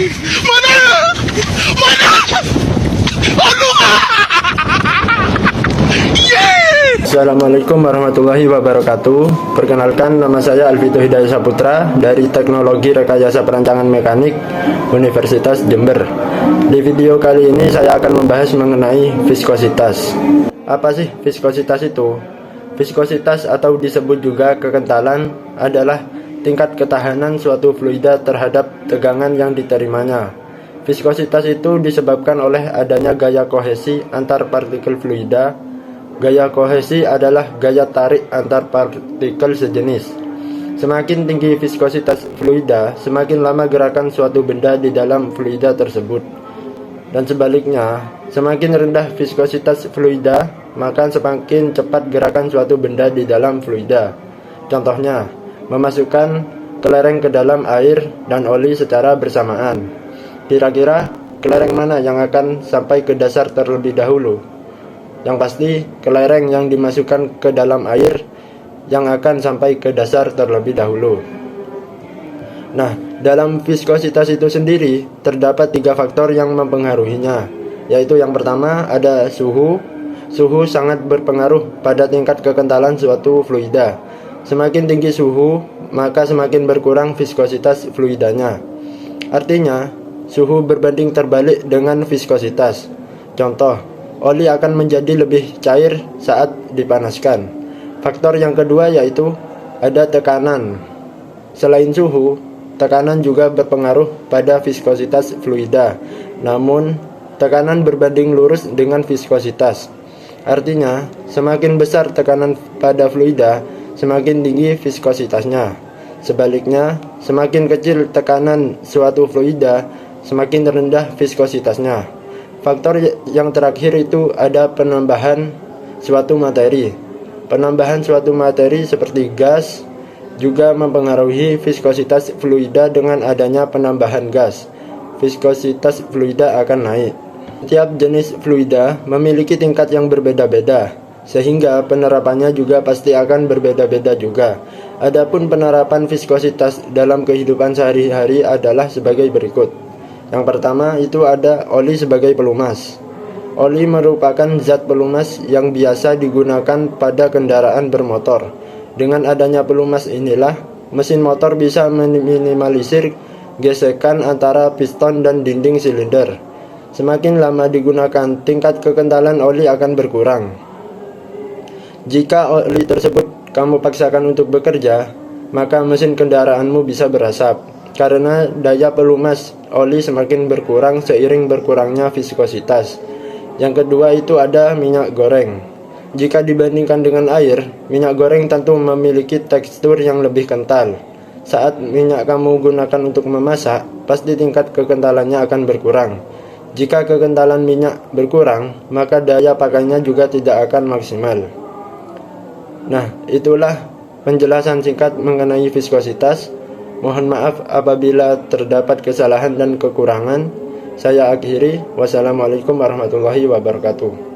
Mana? Mana? Aduh! Assalamualaikum warahmatullahi wabarakatuh. Perkenalkan, nama saya Alvito Hidayat Saputra dari Teknologi Rekayasa Perancangan Mekanik Universitas Jember. Di video kali ini saya akan membahas mengenai viskositas. Apa sih viskositas itu? Viskositas atau disebut juga kekentalan adalah tingkat ketahanan suatu fluida terhadap tegangan yang diterimanya. Viskositas itu disebabkan oleh adanya gaya kohesi antar partikel fluida. Gaya kohesi adalah gaya tarik antar partikel sejenis. Semakin tinggi viskositas fluida, semakin lama gerakan suatu benda di dalam fluida tersebut. Dan sebaliknya, semakin rendah viskositas fluida, maka semakin cepat gerakan suatu benda di dalam fluida. Contohnya, memasukkan kelereng ke dalam air dan oli secara bersamaan. Kira-kira kelereng mana yang akan sampai ke dasar terlebih dahulu? Yang pasti, kelereng yang dimasukkan ke dalam air yang akan sampai ke dasar terlebih dahulu. Nah, dalam viskositas itu sendiri, terdapat 3 faktor yang mempengaruhinya, yaitu yang pertama ada suhu. Suhu sangat berpengaruh pada tingkat kekentalan suatu fluida. Semakin tinggi suhu, maka semakin berkurang viskositas fluidanya. Artinya, suhu berbanding terbalik dengan viskositas. Contoh, oli akan menjadi lebih cair saat dipanaskan. Faktor yang kedua yaitu ada tekanan. Selain suhu, tekanan juga berpengaruh pada viskositas fluida. Namun, tekanan berbanding lurus dengan viskositas. Artinya, semakin besar tekanan pada fluida, semakin tinggi viskositasnya. Sebaliknya, semakin kecil tekanan suatu fluida, semakin rendah viskositasnya. Faktor yang terakhir itu ada penambahan suatu materi. Penambahan suatu materi seperti gas juga mempengaruhi viskositas fluida. Dengan adanya penambahan gas, viskositas fluida akan naik. Setiap jenis fluida memiliki tingkat yang berbeda-beda, sehingga penerapannya juga pasti akan berbeda-beda juga. Adapun penerapan viskositas dalam kehidupan sehari-hari adalah sebagai berikut. Yang pertama itu ada oli sebagai pelumas. Oli merupakan zat pelumas yang biasa digunakan pada kendaraan bermotor. Dengan adanya pelumas inilah, mesin motor bisa meminimalisir gesekan antara piston dan dinding silinder. Semakin lama digunakan, tingkat kekentalan oli akan berkurang. Jika oli tersebut kamu paksakan untuk bekerja, maka mesin kendaraanmu bisa berasap. Karena daya pelumas oli semakin berkurang seiring berkurangnya viskositas. Yang kedua itu ada minyak goreng. Jika dibandingkan dengan air, minyak goreng tentu memiliki tekstur yang lebih kental. Saat minyak kamu gunakan untuk memasak, pasti tingkat kekentalannya akan berkurang. Jika kekentalan minyak berkurang, maka daya pakainya juga tidak akan maksimal. Nah, itulah penjelasan singkat mengenai viskositas. Mohon maaf apabila terdapat kesalahan dan kekurangan. Saya akhiri. Wassalamualaikum warahmatullahi wabarakatuh.